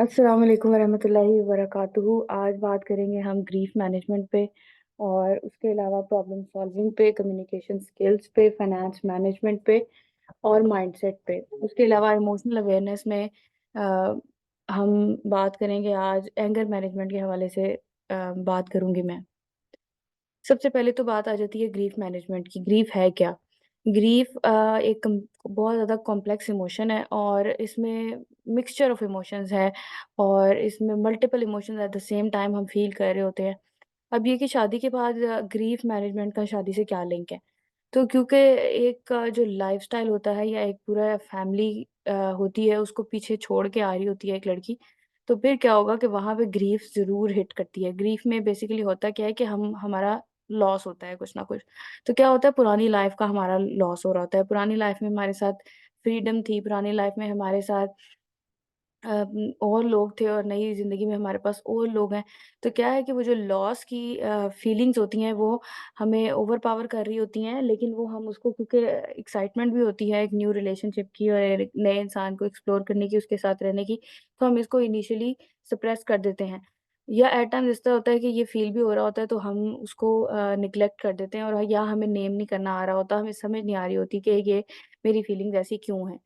अस्सलाम वालेकुम वरहमतुल्लाहि वबरकातुहू। आज बात करेंगे हम ग्रीफ मैनेजमेंट पे और उसके अलावा प्रॉब्लम सॉल्विंग पे, कम्युनिकेशन स्किल्स पे, फाइनेंस मैनेजमेंट पे और माइंडसेट पे। उसके अलावा इमोशनल अवेयरनेस में अ, हम बात करेंगे आज एंगर मैनेजमेंट के हवाले से बात करूंगी मैं। सबसे पहले तो बात आ जाती है ग्रीफ मैनेजमेंट की। ग्रीफ है क्या? ग्रीफ एक बहुत ज़्यादा कॉम्प्लेक्स इमोशन है और इसमें मिक्सचर ऑफ इमोशंस है और इसमें multiple emotions at the same time हम फील कर रहे होते हैं। अब ये कि शादी के बाद ग्रीफ मैनेजमेंट का शादी से क्या लिंक है? तो क्योंकि एक जो लाइफ़स्टाइल होता है या एक पूरा फैमिली होती है, उसको पीछे छोड़ के आ रही होती है एक लड़की, तो फिर क्या होगा कि वहाँ पे ग्रीफ़ ज़रूर हिट करती है। ग्रीफ़ में बेसिकली होता क्या है कि हम हमारा लॉस होता है कुछ ना कुछ। तो क्या होता है, पुरानी लाइफ़ का हमारा लॉस हो रहा होता है। पुरानी लाइफ़ में हमारे साथ फ्रीडम थी, पुरानी लाइफ़ में हमारे साथ और लोग थे और नई ज़िंदगी में हमारे पास और लोग हैं। तो क्या है कि वो जो लॉस की फीलिंग्स होती हैं, वो हमें ओवरपावर कर रही होती हैं, लेकिन वो हम उसको, क्योंकि एक्साइटमेंट भी होती है एक न्यू रिलेशनशिप की और एक नए इंसान को एक्सप्लोर करने की, उसके साथ रहने की, तो हम इसको इनिशियली सप्रेस कर देते हैं। या एट टाइम्स इस तरह होता है कि ये फ़ील भी हो रहा होता है, तो हम उसको नेग्लेक्ट कर देते हैं और या हमें नेम नहीं करना आ रहा होता, हमें समझ नहीं आ रही होती कि ये मेरी फीलिंग्स ऐसी क्यों हैं।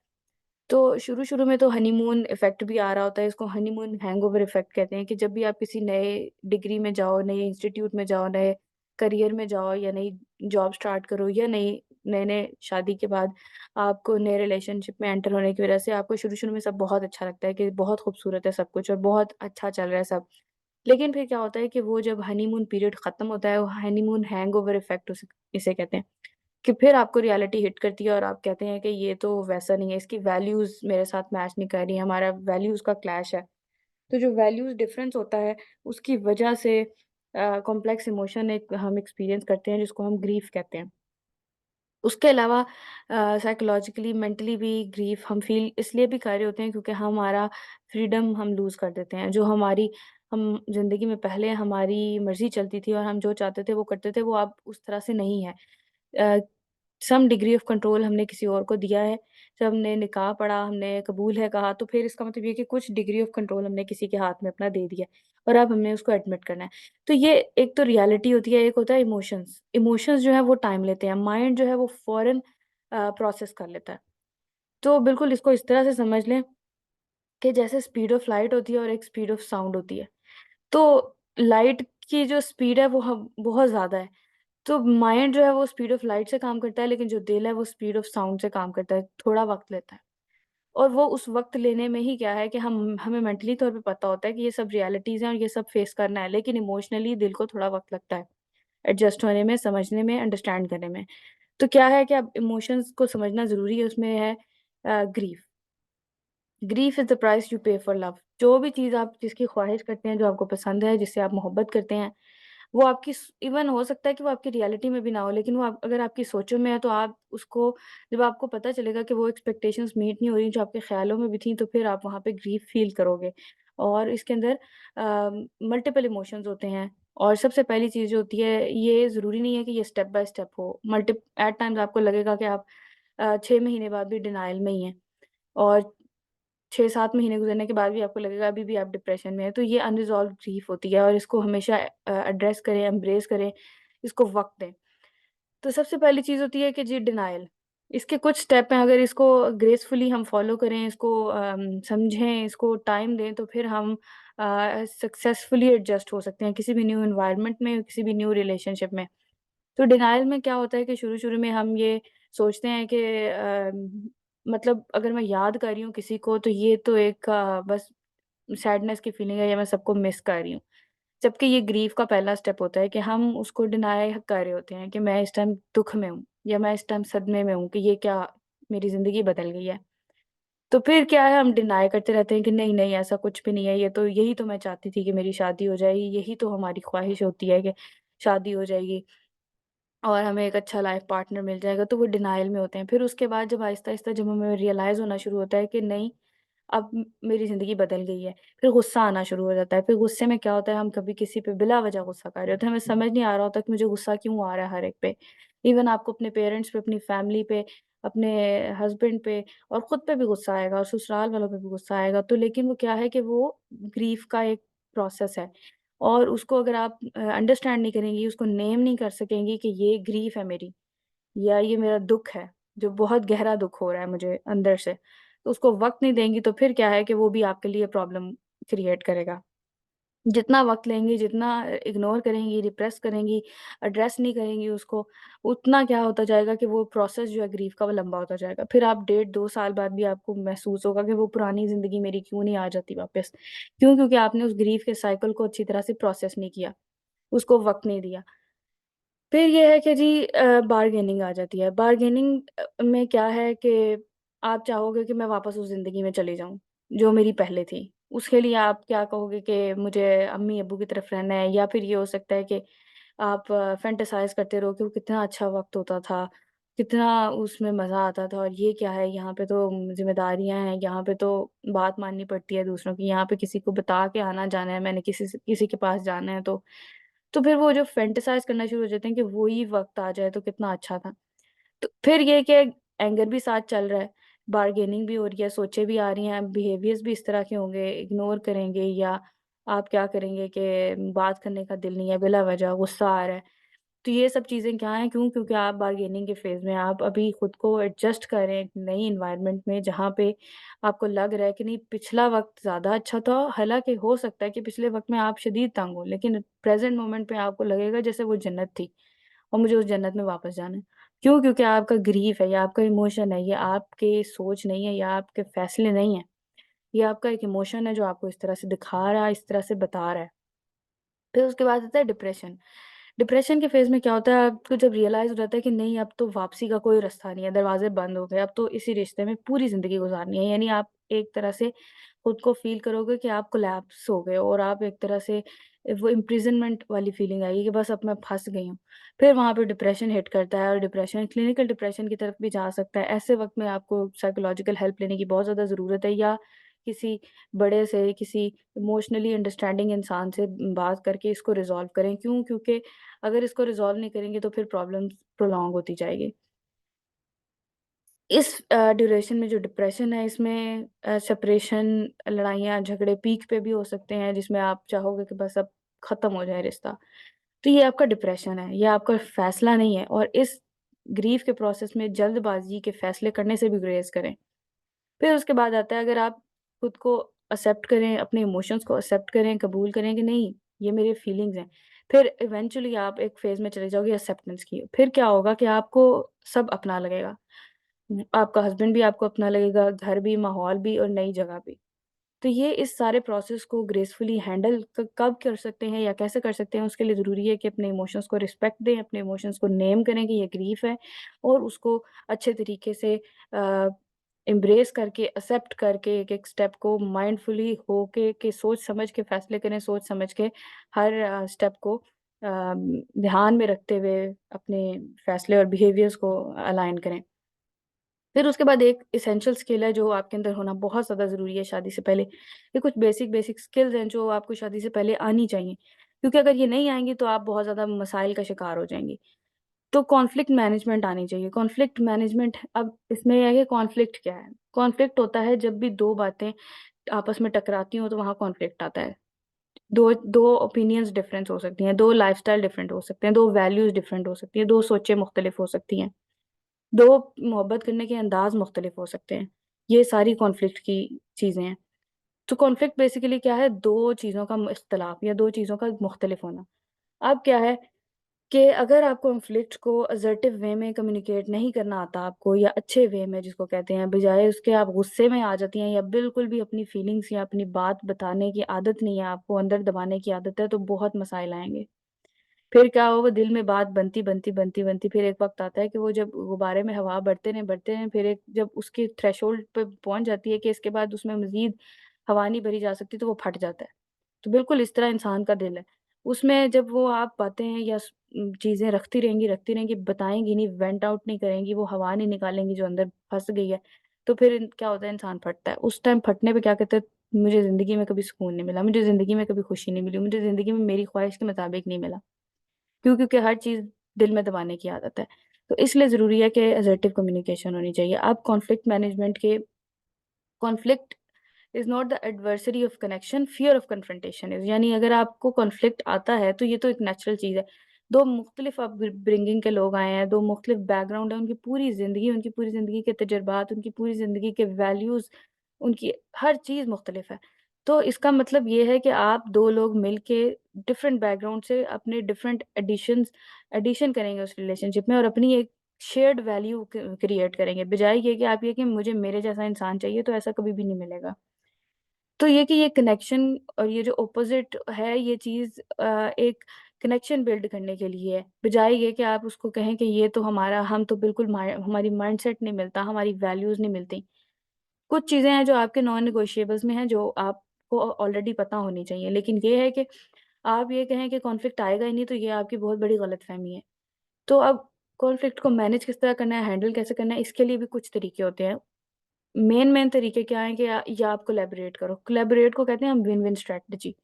तो शुरू-शुरू में तो हनीमून इफ़ेक्ट भी आ रहा होता है, इसको हनीमून हैंगओवर इफ़ेक्ट कहते हैं कि जब भी आप किसी नए डिग्री में जाओ, नए इंस्टीट्यूट में जाओ, नए करियर में जाओ या नई जॉब स्टार्ट करो या नए-नए शादी के बाद आपको नए रिलेशनशिप में एंटर होने की वज़ह से आपको शुरू-शुरू में सब बहुत अच्छा लगता है कि बहुत खूबसूरत है सब कुछ और बहुत अच्छा चल रहा है सब। लेकिन फिर क्या होता है कि वो जब हनीमून पीरियड खत्म होता है, वो हनीमून हैंगओवर इफ़ेक्ट इसे कहते हैं। कि फिर आपको रियलिटी हिट करती है और आप कहते हैं कि ये तो वैसा नहीं है, इसकी वैल्यूज़ मेरे साथ मैच नहीं कर रही, हमारा वैल्यूज़ का क्लैश है। तो जो वैल्यूज़ डिफरेंस होता है, उसकी वजह से कॉम्प्लेक्स इमोशन एक हम एक्सपीरियंस करते हैं, जिसको हम ग्रीफ कहते हैं। उसके अलावा साइकोलॉजिकली, मेंटली भी ग्रीफ हम फ़ील इसलिए भी कर रहे होते हैं क्योंकि हमारा फ्रीडम हम लूज़ कर देते हैं। जो हमारी हम ज़िंदगी में पहले हमारी मर्ज़ी चलती थी और हम जो चाहते थे वो करते थे, वो अब उस तरह से नहीं है। अ, सम डिग्री ऑफ कंट्रोल हमने किसी और को दिया है। जब हमने निकाह पढ़ा, हमने कबूल है कहा, तो फिर इसका मतलब ये है कि कुछ डिग्री ऑफ कंट्रोल हमने किसी के हाथ में अपना दे दिया और अब हमें उसको एडमिट करना है। तो ये एक तो रियलिटी होती है, एक होता है इमोशंस। इमोशंस जो है वो टाइम लेते हैं, माइंड जो है वो फ़ौरन प्रोसेस कर लेता है। तो बिल्कुल इसको इस तरह से समझ लें कि जैसे स्पीड ऑफ लाइट होती है और एक स्पीड ऑफ साउंड होती है। तो लाइट की जो स्पीड है वो बहुत ज़्यादा है। तो माइंड जो है वो स्पीड ऑफ लाइट से काम करता है, लेकिन जो दिल है वो स्पीड ऑफ साउंड से काम करता है, थोड़ा वक़्त लेता है। और वो उस वक़्त लेने में ही क्या है कि हमें मेंटली तौर पे पता होता है कि ये सब रियलिटीज़ हैं और ये सब फेस करना है, लेकिन इमोशनली दिल को थोड़ा वक़्त लगता है, एडजस्ट होने में, समझने में, अंडरस्टैंड करने में। तो क्या है कि अब इमोशंस को समझना ज़रूरी है, उसमें है grief. Grief is the price you पे फॉर लव। जो भी चीज़ आप जिसकी ख़्वाहिश करते हैं, जो आपको पसंद है, जिससे आप मोहब्बत करते हैं, वो आपकी इवन हो सकता है कि वो आपकी रियलिटी में भी ना हो, लेकिन वो अगर आपकी सोचों में है, तो आप उसको जब आपको पता चलेगा कि वो एक्सपेक्टेशंस मीट नहीं हो रही जो आपके ख़्यालों में भी थी, तो फिर आप वहाँ पे ग्रीफ फ़ील करोगे। और इसके अंदर मल्टीपल इमोशंस होते हैं और सबसे पहली चीज़ जो होती है, ये ज़रूरी नहीं है कि ये स्टेप बाय स्टेप हो। एट टाइम्स आपको लगेगा कि आप 6 महीने बाद भी डिनायल में ही हैं और 6-7 महीने गुज़रने के बाद भी आपको लगेगा अभी भी आप डिप्रेशन में हैं, तो ये अनरिज़ॉल्व्ड ग्रीफ़ होती है और इसको हमेशा एड्रेस करें, एम्ब्रेस करें, इसको वक़्त दें। तो सबसे पहली चीज़ होती है कि जी डिनायल। इसके कुछ स्टेप हैं, अगर इसको ग्रेसफुली हम फ़ॉलो करें, इसको समझें, इसको टाइम दें, तो फिर हम सक्सेसफुली एडजस्ट हो सकते हैं किसी भी न्यू एनवायरनमेंट में, किसी भी न्यू रिलेशनशिप में। तो डिनायल में क्या होता है कि शुरू-शुरू में हम ये सोचते हैं कि मतलब अगर मैं याद कर रही हूँ किसी को तो ये तो एक बस सैडनेस की फीलिंग है या मैं सबको मिस कर रही हूँ। जबकि ये ग्रीफ का पहला स्टेप होता है कि हम उसको डिनाय कर रहे होते हैं कि मैं इस टाइम दुःख में हूँ या मैं इस टाइम सदमे में हूँ कि ये क्या मेरी ज़िंदगी बदल गई है। तो फिर क्या है, हम डिनाय करते रहते हैं कि नहीं-नहीं ऐसा कुछ भी नहीं है, ये तो यही तो मैं चाहती थी कि मेरी शादी हो जाए, यही तो हमारी ख़्वाहिश होती है कि शादी हो जाएगी। और हमें एक अच्छा लाइफ पार्टनर मिल जाएगा, तो वो डिनायल में होते हैं। फिर उसके बाद जब आहिस्ता-आहिस्ता जब हमें रियलाइज़ होना शुरू होता है कि नहीं, अब मेरी ज़िंदगी बदल गई है, फिर गुस्सा आना शुरू हो जाता है। फिर गुस्से में क्या होता है, हम कभी किसी पे बिला वजह गुस्सा कर रहे होते हैं, हमें समझ नहीं आ रहा होता कि मुझे गुस्सा क्यों आ रहा है हर एक पे। इवन आपको अपने पेरेंट्स पे, अपनी फैमिली पे, अपने हस्बैंड पे और खुद पे भी गुस्सा आएगा और ससुराल वालों पे भी गुस्सा आएगा। तो लेकिन वो क्या है कि वो ग्रीफ़ का एक प्रोसेस है और उसको अगर आप अंडरस्टैंड नहीं करेंगी, उसको नेम नहीं कर सकेंगी कि ये ग्रीफ़ है मेरी या ये मेरा दुःख है, जो बहुत गहरा दुःख हो रहा है मुझे अंदर से। तो उसको वक़्त नहीं देंगी तो फिर क्या है कि वो भी आपके लिए प्रॉब्लम क्रिएट करेगा। जितना वक़्त लेंगी, जितना इग्नोर करेंगी, रिप्रेस करेंगी, एड्रेस नहीं करेंगी उसको, उतना क्या होता जाएगा कि वो प्रोसेस जो है ग्रीफ़ का वो लंबा होता जाएगा। फिर आप डेढ़ 2 साल बाद भी आपको महसूस होगा कि वो पुरानी ज़िंदगी मेरी क्यों नहीं आ जाती वापस। क्यों? क्योंकि आपने उस ग्रीफ़ के साइकिल को अच्छी तरह से प्रोसेस नहीं किया, उसको वक़्त नहीं दिया। फिर ये है कि जी बार्गेनिंग आ जाती है। बार्गेनिंग में क्या है कि आप चाहोगे कि मैं वापस उस ज़िंदगी में चली जाऊँ, जो मेरी पहले थी। उसके लिए आप क्या कहोगे कि मुझे अम्मी-अब्बू की तरफ रहना है या फिर ये हो सकता है कि आप फैंटेसाइज़ करते रहो कि वो कितना अच्छा वक़्त होता था, कितना उसमें मज़ा आता था और ये क्या है, यहाँ पे तो ज़िम्मेदारियाँ हैं, यहाँ पे तो बात माननी पड़ती है दूसरों की, यहाँ पे किसी को बता के आना-जाना है, मैंने किसी के पास जाना है तो फिर वो जो फैंटेसाइज़ करना शुरू हो जाते हैं कि वो ही वक़्त आ जाए तो कितना अच्छा था। तो फिर ये कि एंगर भी साथ चल रहा है, बार्गेनिंग भी हो रही है, सोचें भी आ रही हैं, बिहेवियर्स भी इस तरह के होंगे, इग्नोर करेंगे या आप क्या करेंगे कि बात करने का दिल नहीं है, बिला वजह गुस्सा आ रहा है। तो ये सब चीज़ें क्या हैं, क्यों? क्योंकि आप बार्गेनिंग के फ़ेज़ में आप अभी खुद को एडजस्ट कर रहे हैं एक नई एनवायरनमेंट में जहाँ पे आपको लग रहा है कि नहीं पिछला वक़्त ज़्यादा अच्छा था। हालाँकि हो सकता है कि पिछले वक़्त में आप शदीद तंग हो, लेकिन प्रेज़ेंट मोमेंट पे आपको लगेगा जैसे वो जन्नत थी और मुझे उस जन्नत में वापस जाना है। क्यों? क्योंकि आपका ग्रीफ़ है या आपका इमोशन है, ये आपकी सोच नहीं है या आपके फ़ैसले नहीं हैं। ये आपका एक इमोशन है जो आपको इस तरह से दिखा रहा है, इस तरह से बता रहा है। फिर उसके बाद आता है डिप्रेशन। डिप्रेशन के फ़ेज़ में क्या होता है आपको जब रियलाइज़ हो जाता है कि नहीं अब तो वापसी का कोई रास्ता नहीं है, दरवाज़े बंद हो गए, अब तो इसी रिश्ते में पूरी ज़िंदगी गुज़ारनी है। यानी आप एक तरह से खुद को फ़ील करोगे कि आप कोलैप्स हो गए हो और आप एक तरह से वो इम्प्रिज़नमेंट वाली फ़ीलिंग आएगी कि बस अब मैं फँस गई हूँ। फिर वहाँ पे डिप्रेशन हिट करता है और डिप्रेशन क्लिनिकल डिप्रेशन की तरफ भी जा सकता है। ऐसे वक़्त में आपको साइकोलॉजिकल हेल्प लेने की बहुत ज़्यादा ज़रूरत है या किसी बड़े से, किसी इमोशनली अंडरस्टैंडिंग इंसान से बात करके इसको रिज़ॉल्व करें। क्यों? क्योंकि अगर इसको रिज़ॉल्व नहीं करेंगे तो फिर प्रॉब्लम्स प्रोलॉन्ग होती जाएगी। इस ड्यूरेशन में जो डिप्रेशन है इसमें सेपरेशन, लड़ाइयाँ, झगड़े पीक पे भी हो सकते हैं जिसमें आप चाहोगे कि बस अब ख़त्म हो जाए रिश्ता। तो ये आपका डिप्रेशन है, ये आपका फ़ैसला नहीं है और इस ग्रीफ़ के प्रोसेस में जल्दबाज़ी के फ़ैसले करने से भी गुरेज़ करें। फिर उसके बाद आता है अगर आप खुद को एक्सेप्ट करें, अपने इमोशंस को एक्सेप्ट करें, कबूल करें कि नहीं ये मेरे फीलिंग्स हैं। फिर इवेंचुअली आप एक फ़ेज़ में चले जाओगे एक्सेप्टेंस की। फिर क्या होगा कि आपको सब अपना लगेगा। आपका हस्बैंड भी आपको अपना लगेगा, घर भी, माहौल भी और नई जगह भी। तो ये इस सारे प्रोसेस को ग्रेसफुली हैंडल क कब कर सकते हैं या कैसे कर सकते हैं, उसके लिए ज़रूरी है कि अपने इमोशंस को रिस्पेक्ट दें, अपने इमोशंस को नेम करें कि ये ग्रीफ़ है और उसको अच्छे तरीके से एम्ब्रेस करके, एक्सेप्ट करके एक-एक स्टेप को माइंडफुली होके के सोच समझ के फ़ैसले करें, सोच समझ के हर स्टेप को ध्यान में रखते हुए अपने फ़ैसले और बिहेवियर्स को अलाइन करें। फिर उसके बाद एक एसेंशियल स्किल है जो आपके अंदर होना बहुत ज़्यादा ज़रूरी है शादी से पहले। ये कुछ बेसिक स्किल्स हैं जो आपको शादी से पहले आनी चाहिए। क्योंकि अगर ये नहीं आएँगी तो आप बहुत ज़्यादा मसाइल का शिकार हो जाएँगी। तो कॉन्फ्लिक्ट मैनेजमेंट आनी चाहिए। कॉन्फ्लिक्ट मैनेजमेंट अब इसमें ये है कि कॉन्फ्लिक्ट क्या है? कॉन्फ्लिक्ट होता है जब भी 2 बातें आपस में टकराती हों तो वहाँ कॉन्फ्लिक्ट आता है। 2 ओपिनियंस डिफरेंस हो सकती हैं, 2 लाइफ़स्टाइल डिफरेंट हो सकते हैं, 2 वैल्यूज़ डिफरेंट हो सकती हैं, 2 सोचें मुख्तलिफ हो सकती हैं। 2 मोहब्बत करने के अंदाज़ मुख्तलिफ हो सकते हैं। ये सारी कॉन्फ्लिक्ट की चीज़ें हैं। तो कॉन्फ्लिक्ट बेसिकली क्या है 2 चीज़ों का इख्तिलाफ़ या 2 चीज़ों का मुख्तलिफ होना। अब क्या है कि अगर आप कॉन्फ्लिक्ट को असर्टिव वे में कम्युनिकेट नहीं करना आता आपको या अच्छे वे में जिसको कहते हैं, बजाय उसके आप गुस्से में आ जाती हैं या बिल्कुल भी अपनी फीलिंग्स या अपनी बात बताने की आदत नहीं है आपको, अंदर दबाने की आदत है, तो बहुत मसाइल आएँगे। फिर क्या होगा दिल में बात बनती फिर एक वक़्त आता है कि वो जब गुब्बारे में हवा बढ़ते रहें फिर एक जब उसकी थ्रेशोल्ड पे पहुँच जाती है कि इसके बाद उसमें मज़ीद हवा नहीं भरी जा सकती तो वो फट जाता है। तो बिल्कुल इस तरह इंसान का दिल है। उसमें जब वो आप बातें या चीज़ें रखती रहेंगी, बताएँगी नहीं, वेंट आउट नहीं करेंगी, वो हवा नहीं निकालेंगी जो अंदर फँस गई है, तो फिर क्या होता है इंसान फटता है। उस टाइम फटने पे क्या कहता है, मुझे ज़िंदगी में कभी सुकून नहीं मिला, मुझे ज़िंदगी में कभी खुशी नहीं मिली, मुझे ज़िंदगी में मेरी ख्वाहिश के मुताबिक नहीं मिला। क्यों? क्योंकि हर चीज़ दिल में दबाने की आदत है। तो इसलिए ज़रूरी है कि असर्टिव कम्युनिकेशन होनी चाहिए। अब conflict is not the adversary of connection, fear of confrontation is. यानी अगर आपको कॉन्फ्लिक्ट आता है तो ये तो एक नेचुरल चीज़ है। 2 मुख्तलिफ अपब्रिंगिंग के लोग आए हैं, 2 मुख्तलिफ बैकग्राउंड है, उनकी पूरी ज़िंदगी के तजुर्बात, उनकी पूरी ज़िंदगी के वैल्यूज़, उनकी हर चीज़ मुख्तलिफ है। तो इसका मतलब ये है कि आप 2 लोग मिल के डिफरेंट बैकग्राउंड से अपने डिफरेंट एडिशन करेंगे उस रिलेशनशिप में और अपनी एक शेयर्ड वैल्यू क्रिएट करेंगे। बजाय ये कि आप ये कि मुझे मेरे जैसा इंसान चाहिए, तो ऐसा कभी भी नहीं मिलेगा। तो ये कि ये कनेक्शन और ये जो अपोज़िट है, ये चीज़ एक कनेक्शन बिल्ड करने के लिए है। बजाय ये कि आप उसको कहें कि ये तो हम तो बिल्कुल हमारी माइंडसेट नहीं मिलता, हमारी वैल्यूज़ नहीं मिलती। कुछ चीज़ें हैं जो आपके नॉन नेगोशिएबल्स में हैं, जो आपको ऑलरेडी पता होनी चाहिए। लेकिन ये है कि आप ये कहें कि कॉन्फ्लिक्ट आएगा ही नहीं, तो ये आपकी बहुत बड़ी गलतफ़हमी है। तो अब कॉन्फ्लिक्ट को मैनेज किस तरह करना है, हैंडल कैसे करना है, इसके लिए भी कुछ तरीके होते हैं। मेन तरीके क्या हैं कि या आप कोलैबोरेट करो। कोलैबोरेट को कहते हैं हम विन-विन स्ट्रैटेजी।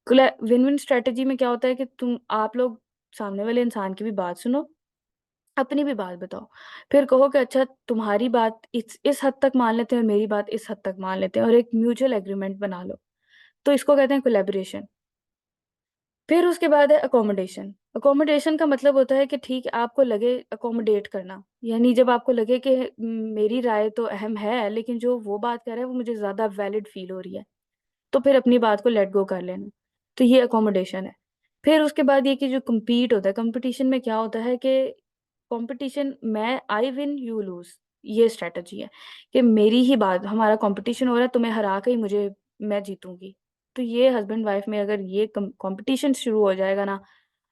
विन-विन स्ट्रैटेजी में क्या होता है कि आप लोग सामने वाले इंसान की भी बात सुनो, अपनी भी बात बताओ। फिर कहो कि अच्छा, तुम्हारी बात इस हद तक मान लेते हैं और मेरी बात इस हद तक मान लेते हैं और एक म्यूचुअल एग्रीमेंट बना लो। तो इसको कहते हैं कोलैबोरेशन। फिर उसके बाद है अकोमोडेशन। अकोमोडेशन का मतलब होता है कि ठीक है, आपको लगे अकोमोडेट करना। यानी जब आपको लगे कि मेरी राय तो अहम है, लेकिन जो वो बात कह रहा है वो मुझे ज़्यादा वैलिड फ़ील हो रही है, तो फिर अपनी बात को लेट गो कर लेना। तो ये अकोमोडेशन है। फिर उसके बाद ये कि जो कम्पीट होता है, कॉम्पिटिशन में क्या होता है कि कॉम्पिटिशन मैं आई विन यू लूज़, ये स्ट्रैटेजी है कि मेरी ही बात, हमारा कॉम्पिटिशन हो रहा है, तुम्हें हरा के ही मैं जीतूँगी। तो ये हस्बैंड-वाइफ में अगर ये कॉम्पिटिशन शुरू हो जाएगा ना,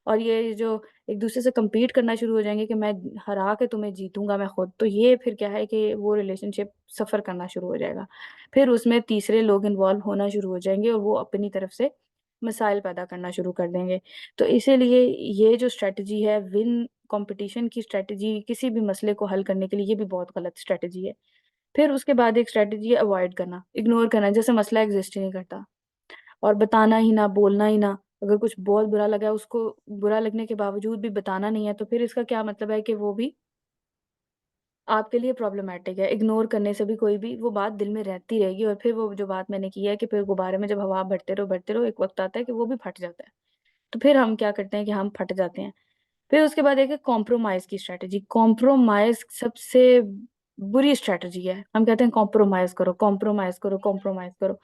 और ये जो एक-दूसरे से कम्पीट करना शुरू हो जाएँगे कि मैं हरा के तुम्हें जीतूँगा मैं खुद, तो ये फिर क्या है कि वो रिलेशनशिप सफ़र करना शुरू हो जाएगा। फिर उसमें तीसरे लोग इन्वॉल्व होना शुरू हो जाएँगे और वो अपनी तरफ से मसाइल पैदा करना शुरू कर देंगे। तो इसीलिए ये जो स्ट्रैटेजी है, विन कॉम्पिटिशन की स्ट्रैटेजी, किसी भी मसले को हल करने के लिए, ये भी बहुत गलत स्ट्रैटेजी है। फिर उसके बाद एक स्ट्रैटेजी है अवॉइड करना, इग्नोर करना, जैसे मसला एक्ज़िस्ट ही नहीं करता और बताना ही ना, बोलना ही ना। अगर कुछ बहुत बुरा लगा है, उसको बुरा लगने के बावजूद भी बताना नहीं है, तो फिर इसका क्या मतलब है कि वो भी आपके लिए प्रॉब्लमैटिक है। इग्नोर करने से भी कोई भी वो बात दिल में रहती रहेगी और फिर वो जो बात मैंने की है कि फिर गुब्बारे में जब हवा भरते रहो, एक वक़्त आता है कि वो भी फट जाता है। तो फिर हम क्या करते हैं कि हम फट जाते हैं। फिर उसके बाद एक है कॉम्प्रोमाइज़ की स्ट्रैटेजी। कॉम्प्रोमाइज़ सबसे बुरी स्ट्रैटेजी है। हम कहते हैं कॉम्प्रोमाइज़ करो, कॉम्प्रोमाइज़ करो, कॉम्प्रोमाइज़ करो।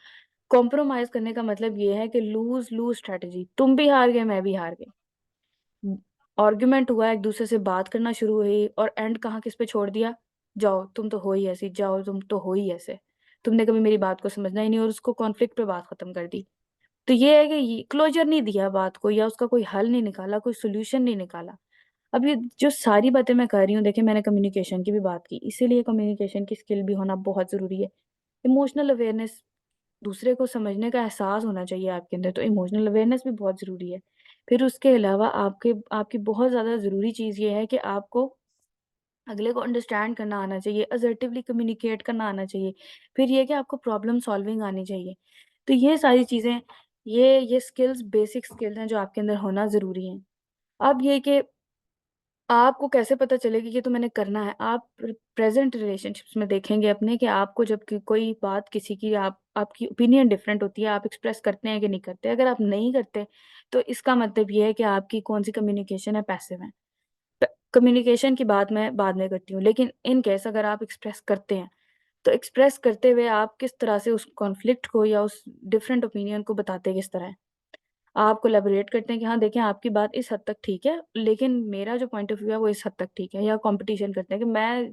कॉम्प्रोमाइज़ करने का मतलब ये है कि लूज़-लूज़ स्ट्रैटेजी। तुम भी हार गए, मैं भी हार गई। आर्गुमेंट हुआ, एक-दूसरे से बात करना शुरू हुई और एंड कहाँ किस पे छोड़ दिया? जाओ, तुम तो हो ही ऐसी, जाओ तुम तो हो ही ऐसे। तुमने कभी मेरी बात को समझना ही नहीं और उसको कॉन्फ्लिक्ट पे बात खत्म कर दी। तो ये है कि ये क्लोज़र नहीं दिया बात को या उसका कोई हल नहीं निकाला, कोई सॉल्यूशन नहीं निकाला। अब ये जो सारी बातें मैं कर रही हूँ, देखिए मैंने कम्युनिकेशन की भी बात की, इसीलिए कम्युनिकेशन की स्किल भी होना बहुत ज़रूरी है। इमोशनल अवेयरनेस, दूसरे को समझने का एहसास होना चाहिए आपके अंदर, तो इमोशनल अवेयरनेस भी बहुत ज़रूरी है। फिर उसके अलावा आपकी बहुत ज़्यादा ज़रूरी चीज़ ये है कि आपको अगले को अंडरस्टैंड करना आना चाहिए, असर्टिवली कम्युनिकेट करना आना चाहिए। फिर ये है कि आपको प्रॉब्लम सॉल्विंग आनी चाहिए। तो ये सारी चीज़ें, ये स्किल्स बेसिक स्किल्स हैं जो आपके अंदर होना ज़रूरी हैं। अब ये कि आपको कैसे पता चलेगा कि ये तो मैंने करना है? आप प्रेज़ेंट रिलेशनशिप्स में देखेंगे अपने कि आपको जब कोई बात किसी की आपकी ओपिनियन डिफरेंट होती है, आप एक्सप्रेस करते हैं कि नहीं करते? अगर आप नहीं करते, तो इसका मतलब ये है कि आपकी कौन-सी कम्युनिकेशन है, पैसिव है। कम्युनिकेशन की बात मैं बाद में करती हूँ, लेकिन इन केस अगर आप एक्सप्रेस करते हैं, तो एक्सप्रेस करते हुए आप किस तरह से उस कॉन्फ्लिक्ट को या उस डिफरेंट ओपिनियन को बताते किस तरह हैं? आप कोलैबोरेट करते हैं कि हाँ, देखें आपकी बात इस हद तक ठीक है, लेकिन मेरा जो पॉइंट ऑफ व्यू है वो इस हद तक ठीक है, या कॉम्पिटिशन करते हैं कि मैं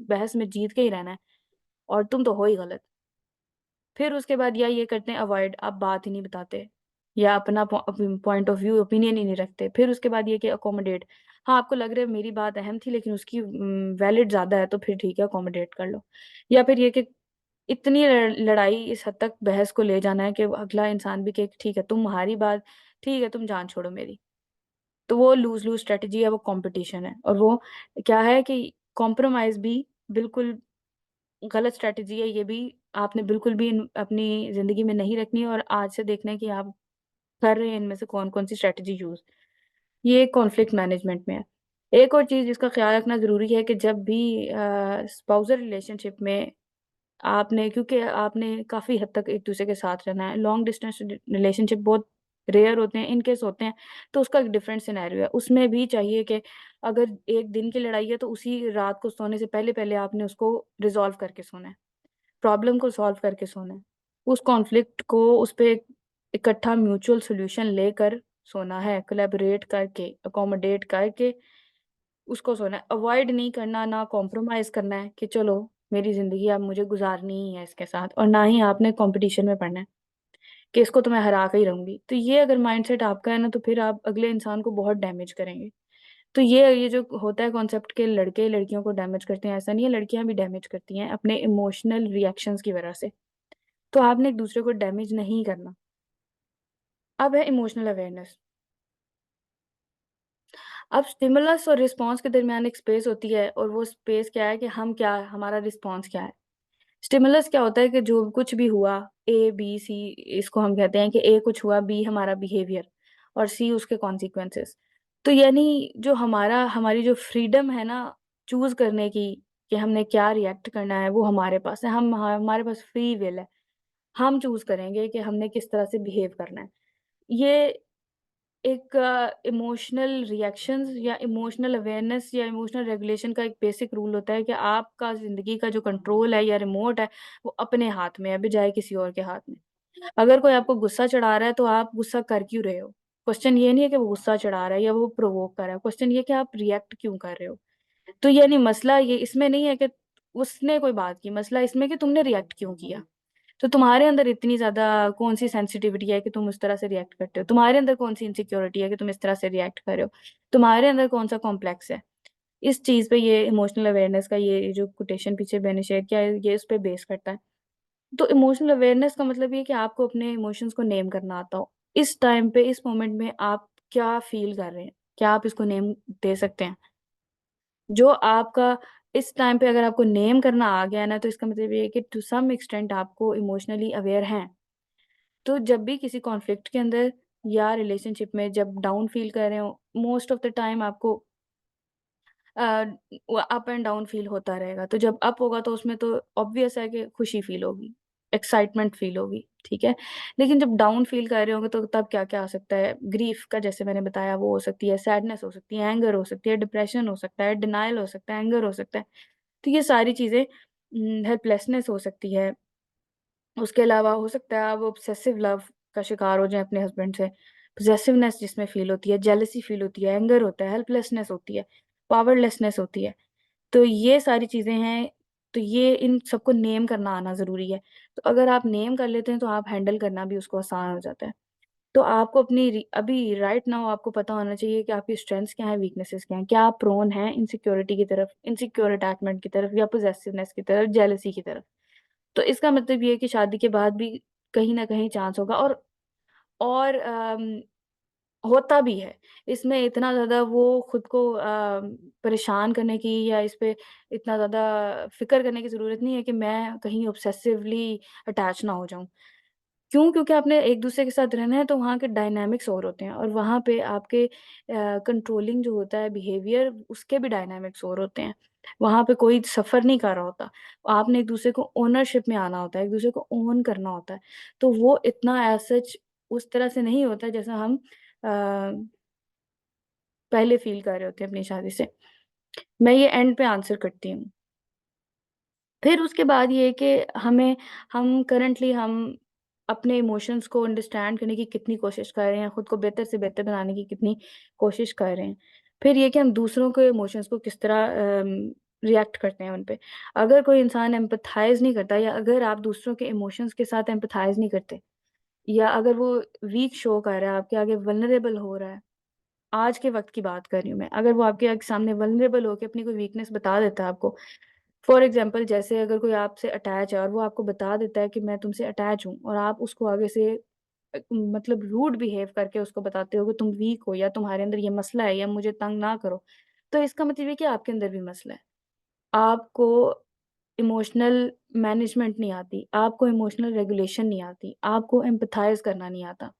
बहस में जीत के ही रहना है और तुम तो हो ही गलत। फिर उसके बाद या ये करते हैं अवॉइड, आप बात ही नहीं बताते या अपना पॉइंट ऑफ व्यू ओपिनियन ही नहीं रखते। फिर उसके बाद ये कि अकोमोडेट, हाँ, आपको लग रहा है मेरी बात अहम थी लेकिन उसकी वैलिड ज़्यादा है, तो फिर ठीक है, अकोमोडेट कर लो। या फिर ये कि इतनी लड़ाई इस हद तक बहस को ले जाना है कि अगला इंसान भी कहे कि ठीक है, तुम्हारी बात ठीक है, तुम जान छोड़ो मेरी। तो वो लूज़-लूज़ स्ट्रैटेजी है, वो कॉम्पिटिशन है और वो क्या है कि कॉम्प्रोमाइज़ भी बिल्कुल गलत स्ट्रैटेजी है, ये भी आपने बिल्कुल भी अपनी ज़िंदगी में नहीं रखनी है और आज से देखना है कि आप कर रहे हैं इनमें से कौन-कौन सी स्ट्रैटेजी यूज़। ये कॉन्फ्लिक्ट मैनेजमेंट में है। एक और चीज़ जिसका ख़्याल रखना ज़रूरी है कि जब भी स्पाउसल रिलेशनशिप में आपने, क्योंकि आपने काफ़ी हद तक एक-दूसरे के साथ रहना है, लॉन्ग डिस्टेंस रिलेशनशिप बहुत रेयर होते हैं, इन केस होते हैं, तो उसका एक डिफरेंट सिनेरियो है। उसमें भी चाहिए कि अगर एक दिन की लड़ाई है, तो उसी रात को सोने से पहले-पहले आपने उसको रिज़ॉल्व करके सोना है, प्रॉब्लम को सॉल्व करके सोना है। उस कॉन्फ्लिक्ट को उस पे इकट्ठा म्यूचुअल सॉल्यूशन लेकर सोना है, कोलैबोरेट करके, अकोमोडेट करके उसको सोना है। अवॉइड नहीं करना, ना कॉम्प्रोमाइज़ करना है कि चलो मेरी ज़िंदगी अब मुझे गुज़ारनी ही है इसके साथ, और ना ही आपने कॉम्पिटिशन में पड़ना है कि इसको तो मैं हरा के ही रहूँगी। तो ये अगर माइंडसेट आपका है ना, तो फिर आप अगले इंसान को बहुत डैमेज करेंगे। तो ये जो होता है कॉन्सेप्ट के लड़के लड़कियों को डैमेज करते हैं, ऐसा नहीं है, लड़कियाँ भी डैमेज करती हैं अपने इमोशनल रिएक्शंस की वज़ह से। तो आपने एक-दूसरे को डैमेज नहीं करना। अब है इमोशनल अवेयरनेस। अब स्टिमुलस और रिस्पॉन्स के दरमियान एक स्पेस होती है, और वो स्पेस क्या है कि हम क्या है, हमारा रिस्पॉन्स क्या है। स्टिमुलस क्या होता है कि जो कुछ भी हुआ, ए, बी, सी, इसको हम कहते हैं कि ए कुछ हुआ, बी हमारा बिहेवियर और सी उसके कॉन्सिक्वेंसेस। तो यानी जो हमारी जो फ्रीडम है ना चूज़ करने की, कि हमने क्या रिएक्ट करना है, वो हमारे पास है। हमारे पास फ्री विल है। हम चूज़ करेंगे कि हमने किस तरह से बिहेव करना है। ये एक इमोशनल रिएक्शंस या इमोशनल अवेयरनेस या इमोशनल रेगुलेशन का एक बेसिक रूल होता है कि आपका ज़िंदगी का जो कंट्रोल है या रिमोट है, वो अपने हाथ में है, बजाए किसी और के हाथ में। अगर कोई आपको गुस्सा चढ़ा रहा है, तो आप गुस्सा कर क्यों रहे हो? क्वेश्चन ये नहीं है कि वो गुस्सा चढ़ा रहा है या वो प्रोवोक कर रहा है, क्वेश्चन ये है कि आप रिएक्ट क्यों कर रहे हो? तो यानी मसला ये इसमें नहीं है कि उसने कोई बात की, मसला इसमें कि तुमने रिएक्ट क्यों किया? तो तुम्हारे अंदर इतनी ज़्यादा कौन-सी सेंसिटिविटी है कि तुम उस तरह से रिएक्ट करते हो? तुम्हारे अंदर कौन-सी इनसिक्योरिटी है कि तुम इस तरह से रिएक्ट कर रहे हो? तुम्हारे अंदर कौन-सा कॉम्प्लेक्स है? इस चीज़ पे ये इमोशनल अवेयरनेस का ये जो कोटेशन पीछे मैंने शेयर किया है, ये इस पे बेस करता है। तो इमोशनल अवेयरनेस का मतलब ये है कि आपको अपने इमोशंस को नेम करना आता हो। इस टाइम पे, इस मोमेंट में आप क्या फ़ील कर रहे हैं? क्या आप इसको नेम दे सकते हैं? जो आपका इस टाइम पे अगर आपको नेम करना आ गया है ना, तो इसका मतलब ये है कि टू सम एक्सटेंट आपको इमोशनली अवेयर हैं। तो जब भी किसी कॉन्फ्लिक्ट के अंदर या रिलेशनशिप में जब डाउन फ़ील कर रहे हो, मोस्ट ऑफ द टाइम आपको अ, वो अप एंड डाउन फ़ील होता रहेगा। तो जब अप होगा तो उसमें तो ऑब्वियस है कि खुशी फ़ील होगी, एक्साइटमेंट फ़ील होगी, ठीक है? लेकिन जब डाउन फ़ील कर रहे होंगे तो तब क्या-क्या आ सकता है? ग्रीफ़ का जैसे मैंने बताया वो हो सकती है, सैडनेस हो सकती है, एंगर हो सकती है, डिप्रेशन हो सकता है, डिनायल हो सकता है, एंगर हो सकता है। तो ये सारी चीज़ें हेल्पलेसनेस हो सकती है। उसके अलावा हो सकता है आप ऑब्सेसिव लव का शिकार हो जाएँ अपने हस्बैंड से। पॉसेसिवनेस जिसमें फ़ील होती है, जेलसी फ़ील होती है, एंगर होता है, हेल्पलेसनेस होती है, पावरलेसनेस होती है। तो ये सारी चीज़ें हैं, तो ये इन सबको नेम करना आना ज़रूरी है। तो अगर आप नेम कर लेते हैं तो आप हैंडल करना भी उसको आसान हो जाता है। तो आपको अपनी अभी राइट नाउ आपको पता होना चाहिए कि आपकी स्ट्रेंथ्स क्या हैं, वीकनेसेस क्या हैं। क्या आप प्रोन हैं इनसिक्योरिटी की तरफ, इनसिक्योर अटैचमेंट की तरफ या पॉसेसिवनेस की तरफ, जेलसी की तरफ। तो इसका मतलब ये है कि शादी के बाद भी कहीं न कहीं चांस होगा, और होता भी है। इसमें इतना ज़्यादा वो खुद को परेशान करने की या इस पे इतना ज़्यादा फ़िक्र करने की ज़रूरत नहीं है कि मैं कहीं ऑब्सेसिवली अटैच ना हो जाऊँ। क्यों? क्योंकि आपने एक-दूसरे के साथ रहना है, तो वहाँ के डायनामिक्स और होते हैं, और वहाँ पे आपके कंट्रोलिंग जो होता है बिहेवियर, उसके भी डायनामिक्स और होते हैं। वहाँ पे कोई सफ़र नहीं कर रहा होता। आपने एक-दूसरे को ओनरशिप में आना होता है, एक-दूसरे को ओन करना होता है। तो वो इतना एज़ सच उस तरह से नहीं होता जैसा हम पहले फ़ील कर रहे होते हैं अपनी शादी से। मैं ये एंड पे आंसर करती हूँ। फिर उसके बाद ये है कि हम अपने इमोशंस को अंडरस्टैंड करने की कितनी कोशिश कर रहे हैं, खुद को बेहतर से बेहतर बनाने की कितनी कोशिश कर रहे हैं। फिर ये कि हम दूसरों के इमोशंस को किस तरह रिएक्ट करते हैं उन पे। अगर कोई इंसान एम्पैथाइज़ नहीं करता, या अगर आप दूसरों के इमोशंस के साथ एम्पैथाइज़ नहीं करते, या अगर वो वीक शो कर रहा है, आपके आगे वल्नरेबल हो रहा है, आज के वक़्त की बात कर रही हूँ मैं। अगर वो आपके सामने वल्नरेबल होके अपनी कोई वीकनेस बता देता है आपको, फॉर एग्ज़ाम्पल जैसे अगर कोई आपसे अटैच है और वो आपको बता देता है कि मैं तुमसे अटैच हूँ, और आप उसको आगे से मतलब रूड बिहेव करके उसको बताते हो कि तुम वीक हो या तुम्हारे अंदर ये मसला है या मुझे तंग ना करो। तो इसका मतलब ये कि आपके अंदर भी मसला है। आपको इमोशनल मैनेजमेंट नहीं आती, आपको इमोशनल रेगुलेशन नहीं आती, आपको एम्पैथाइज़ करना नहीं आता।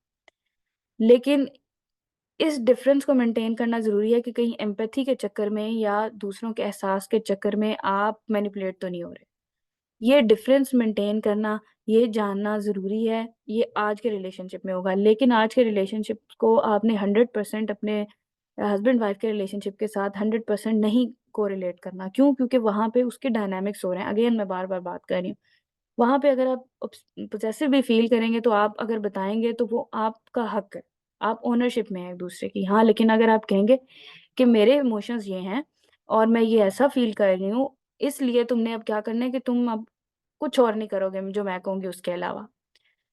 लेकिन इस डिफरेंस को मेंटेन करना ज़रूरी है कि कहीं एम्पैथी के चक्कर में या दूसरों के एहसास के चक्कर में आप मैनिपुलेट तो नहीं हो रहे। ये डिफरेंस मेंटेन करना, ये जानना ज़रूरी है, ये आज के रिलेशनशिप में होगा। लेकिन आज के रिलेशनशिप को आपने 100% अपने हस्बैंड वाइफ के रिलेशनशिप के साथ 100% नहीं कोरिलेट करना। क्यों? क्योंकि वहाँ पे उसके डायनामिक्स हो रहे हैं। अगेन मैं बार-बार बात कर रही हूँ। वहाँ पे अगर आप पॉसेसिव भी फ़ील करेंगे तो आप अगर बताएँगे तो वो आपका हक है। आप ओनरशिप में हैं एक-दूसरे की। हाँ, लेकिन अगर आप कहेंगे कि मेरे इमोशंस ये हैं और मैं ये ऐसा फ़ील कर रही हूँ, इसलिए तुमने अब क्या करना है कि तुम अब कुछ और नहीं करोगे जो मैं कहूँगी उसके अलावा,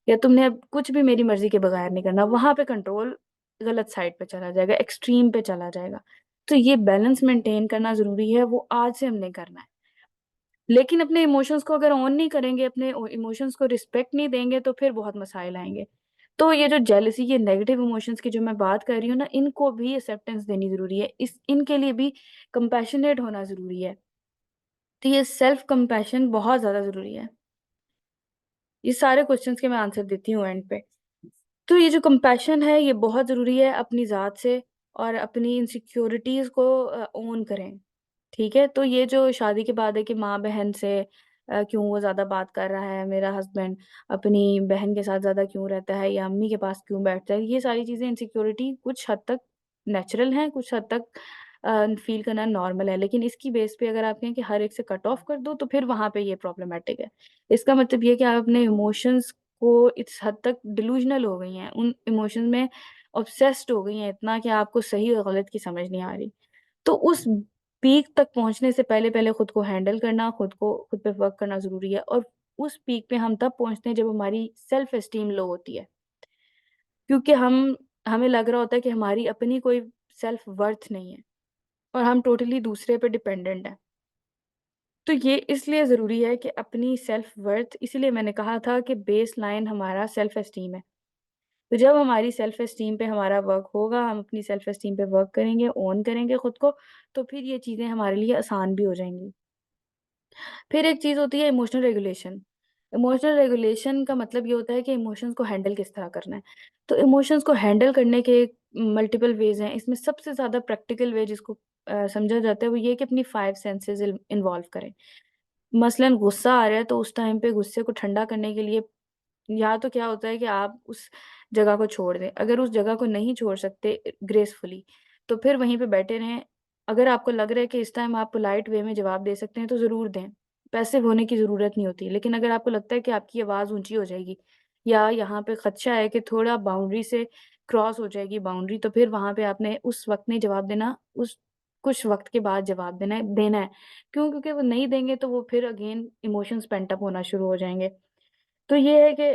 या तुमने अब कुछ भी मेरी मर्ज़ी के बगैर नहीं करना। वहाँ पे कंट्रोल गलत साइड पे चला जाएगा, एक्सट्रीम पे चला जाएगा। तो ये बैलेंस मेंटेन करना ज़रूरी है, वो आज से हमने करना है। लेकिन अपने इमोशंस को अगर ऑन नहीं करेंगे, अपने इमोशंस को रिस्पेक्ट नहीं देंगे तो फिर बहुत मसाइल आएँगे। तो ये जो जेलसी, ये नेगेटिव इमोशंस की जो मैं बात कर रही हूँ ना, इनको भी एक्सेप्टेंस देनी ज़रूरी है। इनके लिए भी कंपैशनेट होना ज़रूरी है। तो ये सेल्फ कंपैशन बहुत ज़्यादा ज़रूरी है। ये सारे क्वेश्चन्स के मैं आंसर देती हूँ एंड पे। तो ये जो कंपैशन है, ये बहुत ज़रूरी है अपनी ज़ात से, और अपनी इनसिक्योरिटीज़ को ओन करें। ठीक है? तो ये जो शादी के बाद है कि माँ-बहन से क्यों वो ज़्यादा बात कर रहा है, मेरा हस्बैंड अपनी बहन के साथ ज़्यादा क्यों रहता है या अम्मी के पास क्यों बैठता है, ये सारी चीज़ें इनसिक्योरिटी कुछ हद तक नेचुरल हैं, कुछ हद तक फ़ील करना नॉर्मल है। लेकिन इसकी बेस पे अगर आप कहें कि हर एक से कट ऑफ कर दो, तो फिर वहाँ पे ये प्रॉब्लमैटिक है। इसका मतलब ये है कि आप अपने इमोशंस को इस हद तक डिलूज़नल हो गई हैं, उन इमोशंस में ऑब्सेस्ड हो गई हैं इतना कि आपको सही और गलत की समझ नहीं आ रही। तो उस पीक तक पहुँचने से पहले-पहले खुद को हैंडल करना, खुद पे वर्क करना ज़रूरी है, और उस पीक पे हम तब पहुँचते हैं जब हमारी सेल्फ एस्टीम लो होती है। क्योंकि हमें लग रहा होता है कि हमारी अपनी कोई सेल्फ वर्थ नहीं है और हम टोटली दूसरे पे डिपेंडेंट हैं। तो ये इसलिए ज़रूरी है कि अपनी सेल्फ वर्थ, इसीलिए मैंने कहा था कि बेसलाइन हमारा सेल्फ एस्टीम है। तो जब हमारी सेल्फ एस्टीम पे हमारा वर्क होगा, हम अपनी सेल्फ एस्टीम पे वर्क करेंगे, ओन करेंगे खुद को, तो फिर ये चीज़ें हमारे लिए आसान भी हो जाएँगी। फिर एक चीज़ होती है इमोशनल रेगुलेशन। इमोशनल रेगुलेशन का मतलब ये होता है कि इमोशंस को हैंडल किस तरह करना है। तो इमोशंस को हैंडल करने के मल्टीपल वेज़ हैं। इसमें सबसे ज़्यादा प्रैक्टिकल वे जिसको समझा जाता है वो ये है कि अपनी 5 सेंसेस इन्वॉल्व करें। मसलन गुस्सा आ रहा है तो उस टाइम पे गुस्से को ठंडा करने के लिए या तो क्या होता है कि आप उस जगह को छोड़ दें। अगर उस जगह को नहीं छोड़ सकते ग्रेसफुली, तो फिर वहीं पे बैठे रहें। अगर आपको लग रहा है कि इस टाइम आप पोलाइट वे में जवाब दे सकते हैं, तो ज़रूर दें। पैसिव होने की ज़रूरत नहीं होती। लेकिन अगर आपको लगता है कि आपकी आवाज़ ऊँची हो जाएगी या यहाँ पे खदशा है कि थोड़ा बाउंड्री से क्रॉस हो जाएगी बाउंड्री, तो फिर वहाँ पे आपने उस वक़्त नहीं जवाब देना, उस कुछ वक़्त के बाद जवाब देना है। क्यों? क्योंकि वो नहीं देंगे तो वो फिर अगेन इमोशंस पेंट अप होना शुरू हो जाएँगे। तो ये है कि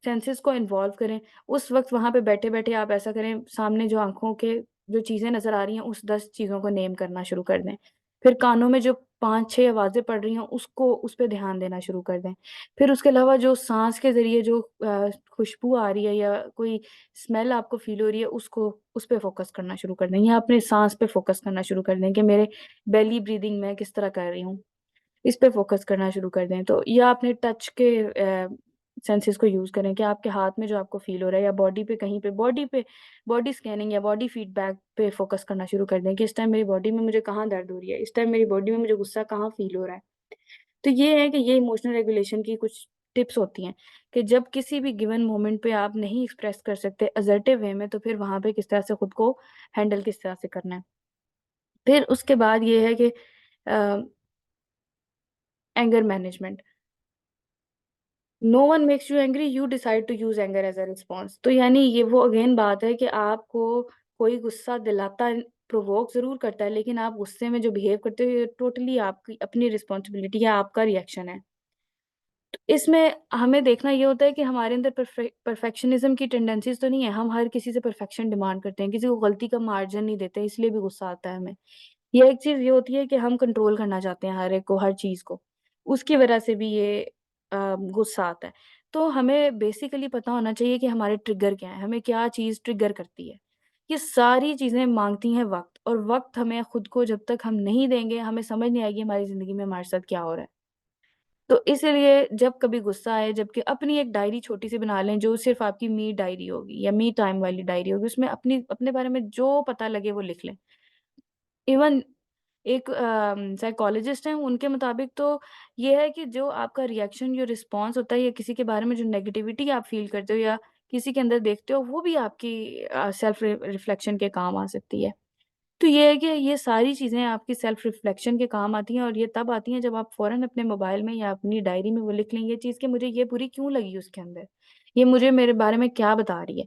सेंसेस को इन्वॉल्व करें। उस वक़्त वहाँ पे बैठे-बैठे आप ऐसा करें, सामने जो आँखों के जो चीज़ें नज़र आ रही हैं, उस 10 चीज़ों को नेम करना शुरू कर दें। फिर कानों में जो 5-6 आवाज़ें पड़ रही हों, उस पे ध्यान देना शुरू कर दें। फिर उसके अलावा जो साँस के ज़रिए जो खुशबू आ रही है या कोई स्मेल आपको फ़ील हो रही है, उस पे फ़ोकस करना शुरू कर दें, या अपने साँस पे फ़ोकस करना शुरू कर दें कि मेरे बेली ब्रीथिंग मैं किस तरह कर रही हूँ। इस पे फ़ोकस करना शुरू कर दें। तो या अपने टच के सेंसेस को यूज़ करें कि आपके हाथ में जो आपको फ़ील हो रहा है या बॉडी पे कहीं पे बॉडी स्कैनिंग या बॉडी फीडबैक पे फ़ोकस करना शुरू कर दें कि इस टाइम मेरी बॉडी में मुझे कहाँ दर्द हो रही है, इस टाइम मेरी बॉडी में मुझे गुस्सा कहाँ फ़ील हो रहा है। तो ये है कि ये इमोशनल रेगुलेशन की कुछ टिप्स होती हैं कि जब किसी भी गिवन मोमेंट पे आप नहीं एक्सप्रेस कर सकते असर्टिव वे में, तो फिर वहाँ पे किस तरह से खुद को हैंडल किस तरह से करना है। फिर उसके बाद ये है कि anger management. No one makes you angry, you decide to use anger as a response. तो यानी ये वो अगेन बात है कि आपको कोई गुस्सा दिलाता प्रोवोक ज़रूर करता है, लेकिन आप गुस्से में जो बिहेव करते हो, ये टोटली आपकी अपनी रिस्पॉन्सिबिलिटी है, आपका रिएक्शन है। इसमें हमें देखना ये होता है कि हमारे अंदर परफेक्शनिज़्म की टेंडेंसीज़ तो नहीं है। हम हर किसी से परफेक्शन डिमांड करते हैं, किसी को गलती का मार्जिन नहीं देते, इसलिए भी गुस्सा आता है हमें। ये एक चीज़ ये होती है कि हम कंट्रोल करना चाहते हैं हर एक को, हर चीज़ को। उसकी वजह से भी ये गुस्सा आता है। तो हमें बेसिकली पता होना चाहिए कि हमारे ट्रिगर क्या हैं, हमें क्या चीज़ ट्रिगर करती है। ये सारी चीज़ें माँगती हैं वक़्त, और वक़्त हमें खुद को जब तक हम नहीं देंगे, हमें समझ नहीं आएगी हमारी ज़िंदगी में हमारे साथ क्या हो रहा है। तो इसीलिए जब कभी गुस्सा आए, जबकि अपनी एक डायरी छोटी-सी बना लें, जो सिर्फ़ आपकी मी डायरी होगी या मी टाइम वाली डायरी होगी, उसमें अपने बारे में जो पता लगे वो लिख लें। इवन एक साइकोलॉजिस्ट हैं, उनके मुताबिक तो ये है कि जो आपका रिएक्शन, जो रिस्पॉन्स होता है या किसी के बारे में जो नेगेटिविटी आप फ़ील करते हो या किसी के अंदर देखते हो, वो भी आपकी सेल्फ रिफ्लेक्शन के काम आ सकती है। तो ये है कि ये सारी चीज़ें आपकी सेल्फ रिफ्लेक्शन के काम आती हैं और ये तब आती हैं जब आप फ़ौरन अपने मोबाइल में या अपनी डायरी में वो लिख लें ये चीज़ कि मुझे ये बुरी क्यों लगी उसके अंदर? ये मुझे मेरे बारे में क्या बता रही है?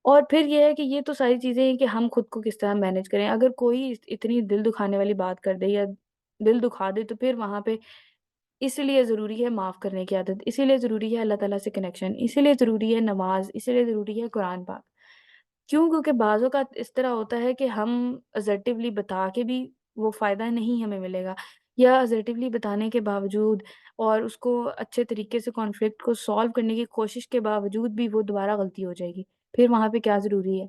और फिर ये है कि ये तो सारी चीज़ें हैं कि हम खुद को किस तरह मैनेज करें। अगर कोई इतनी दिल दुखाने वाली बात कर दे या दिल दुखा दे तो फिर वहाँ पे इसीलिए ज़रूरी है माफ़ करने की आदत, इसीलिए ज़रूरी है अल्लाह ताला से कनेक्शन, इसीलिए ज़रूरी है नमाज़, इसीलिए ज़रूरी है कुरान पाक। क्यों? क्योंकि बाज़ औक़ात इस तरह होता है कि हम असर्टिवली बता के भी वो फ़ायदा नहीं हमें मिलेगा या असर्टिवली बताने के बावजूद और उसको अच्छे तरीके से कॉन्फ्लिक्ट को सॉल्व करने की कोशिश के बावजूद भी वो दोबारा गलती हो जाएगी। फिर वहाँ पे क्या ज़रूरी है?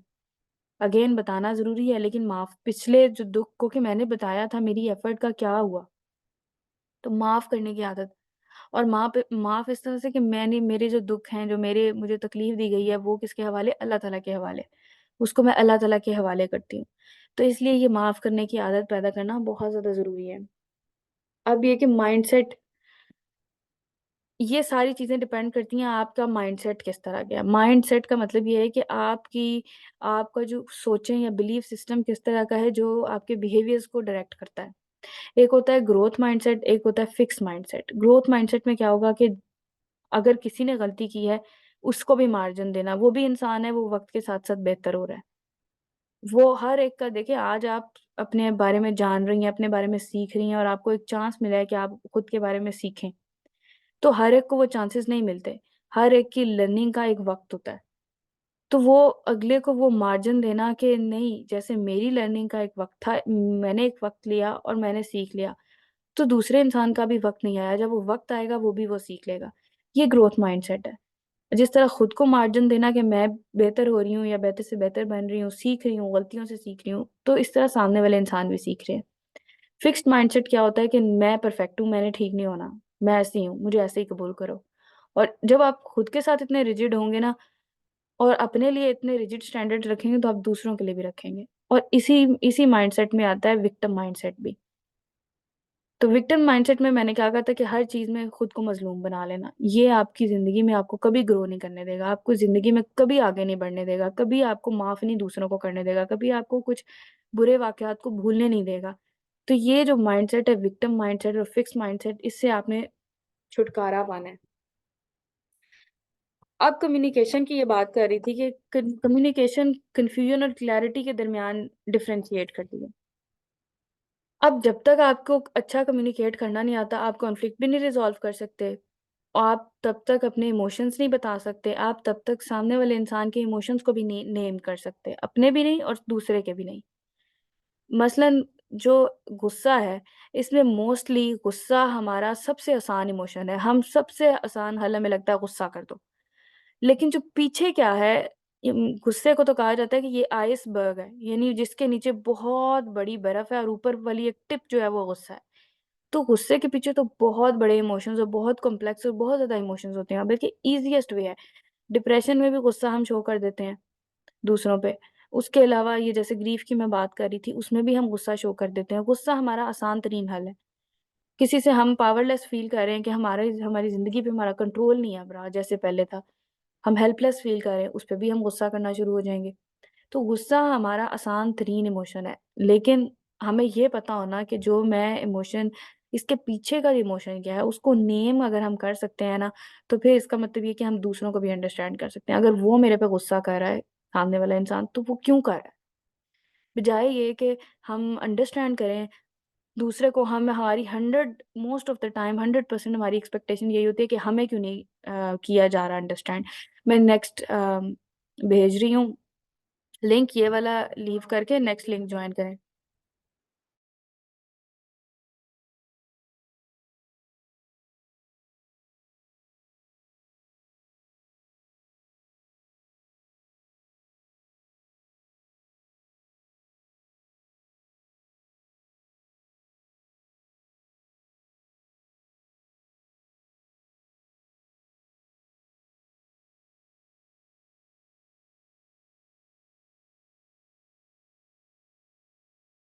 अगेन बताना ज़रूरी है लेकिन माफ़ पिछले जो दुःख को कि मैंने बताया था मेरी एफ़र्ट का क्या हुआ? तो माफ़ करने की आदत और माफ़ इस तरह से कि मैंने मेरे जो दुःख हैं, जो मुझे तकलीफ़ दी गई है, वो किसके हवाले? अल्लाह ताला के हवाले। उसको मैं अल्लाह ताला के हवाले करती हूँ। तो इसलिए ये माफ़ करने की आदत पैदा करना बहुत ज़्यादा ज़रूरी है। अब ये कि माइंडसेट ये सारी चीज़ें डिपेंड करती हैं आपका माइंडसेट किस तरह का है। माइंडसेट का मतलब ये है कि आपका जो सोचें या बिलीफ सिस्टम किस तरह का है, जो आपके बिहेवियर्स को डायरेक्ट करता है। एक होता है ग्रोथ माइंडसेट, एक होता है फिक्स्ड माइंडसेट। ग्रोथ माइंडसेट में क्या होगा कि अगर किसी ने गलती की है, उसको भी मार्जिन देना, वो भी इंसान है, वो वक़्त के साथ-साथ बेहतर हो रहा है। वो हर एक का देखिए आज आप अपने बारे में जान रही हैं, अपने बारे में सीख रही हैं और आपको एक चांस मिला है कि आप खुद के बारे में सीखें। तो हर एक को वो चांसेस नहीं मिलते। हर एक की लर्निंग का एक वक़्त होता है। तो वो अगले को वो मार्जिन देना कि नहीं, जैसे मेरी लर्निंग का एक वक़्त था, मैंने एक वक़्त लिया और मैंने सीख लिया। तो दूसरे इंसान का भी वक़्त नहीं आया, जब वो वक़्त आएगा वो भी वो सीख लेगा। ये ग्रोथ माइंडसेट है। जिस तरह खुद को मार्जिन देना कि मैं बेहतर हो रही हूँ या बेहतर से बेहतर बन रही हूँ, सीख रही हूँ, गलतियों से सीख रही हूँ, तो इस तरह सामने वाले इंसान भी सीख रहे हैं। फिक्स्ड माइंडसेट क्या होता है कि मैं परफेक्ट हूँ, मैंने ठीक नहीं होना, मैं ऐसी हूँ, मुझे ऐसे ही कबूल करो। और जब आप खुद के साथ इतने रिजिड होंगे ना और अपने लिए इतने रिजिड स्टैंडर्ड रखेंगे, तो आप दूसरों के लिए भी रखेंगे। और इसी इसी माइंडसेट में आता है विक्टिम माइंडसेट भी। तो विक्टिम माइंडसेट में मैंने क्या कहा था कि हर चीज़ में खुद को मज़लूम बना लेना। ये आपकी ज़िंदगी में आपको कभी ग्रो नहीं करने देगा, आपको ज़िंदगी में कभी आगे नहीं बढ़ने देगा, कभी आपको माफ़ नहीं दूसरों को करने देगा, कभी आपको कुछ बुरे वाक़यात को भूलने नहीं देगा। तो ये जो माइंडसेट है विक्टिम माइंडसेट और फिक्स्ड माइंडसेट, इससे आपने छुटकारा पाना है। अब कम्युनिकेशन की ये बात कर रही थी कि कम्युनिकेशन कन्फ्यूजन और क्लैरिटी के दरमियान डिफरेंशिएट करती है। अब जब तक आपको अच्छा कम्युनिकेट करना नहीं आता, आप कॉन्फ्लिक्ट भी नहीं रिज़ॉल्व कर सकते। आप तब तक अपने इमोशंस नहीं बता सकते, आप तब तक सामने वाले इंसान के इमोशंस को भी नहीं नेम कर सकते, अपने भी नहीं और दूसरे के भी नहीं। मसलन जो गुस्सा है, इसमें मोस्टली गुस्सा हमारा सबसे आसान इमोशन है। हम सबसे आसान हल हमें लगता है गुस्सा कर दो। लेकिन जो पीछे क्या है, गुस्से को तो कहा जाता है कि ये आइसबर्ग है, यानी जिसके नीचे बहुत बड़ी बर्फ है और ऊपर वाली एक टिप जो है वो गुस्सा है। तो गुस्से के पीछे तो बहुत बड़े इमोशंस और बहुत कॉम्प्लेक्स और बहुत ज़्यादा इमोशंस होते हैं, बल्कि ईज़ीएस्ट वे है। डिप्रेशन में भी गुस्सा हम शो कर देते हैं दूसरों पे। उसके अलावा ये जैसे ग्रीफ़ की मैं बात कर रही थी, उसमें भी हम गुस्सा शो कर देते हैं। गुस्सा हमारा आसान तरीन हल है। किसी से हम पावरलेस फ़ील कर रहे हैं कि हमारी ज़िंदगी पे हमारा कंट्रोल नहीं है अब रहा जैसे पहले था। हम हेल्पलेस फ़ील कर रहे हैं, उस पे भी हम गुस्सा करना शुरू हो जाएँगे। तो गुस्सा हमारा आसान तरीन इमोशन है, लेकिन हमें ये पता होना कि जो मैं इमोशन इसके पीछे का इमोशन क्या है, उसको नेम अगर हम कर सकते हैं ना, तो फिर इसका मतलब ये कि हम दूसरों को भी अंडरस्टैंड कर सकते हैं। अगर वो मेरे पे गुस्सा कर रहा है, सामने वाला इंसान, तो वो क्यों कर रहा है? बजाय ये कि हम अंडरस्टैंड करें दूसरे को, हम हमारी 100 मोस्ट ऑफ द टाइम 100% हमारी एक्सपेक्टेशन यही होती है कि हमें क्यों नहीं किया जा रहा अंडरस्टैंड। मैं नेक्स्ट भेज रही हूँ लिंक, ये वाला लीव करके नेक्स्ट लिंक जॉइन करें।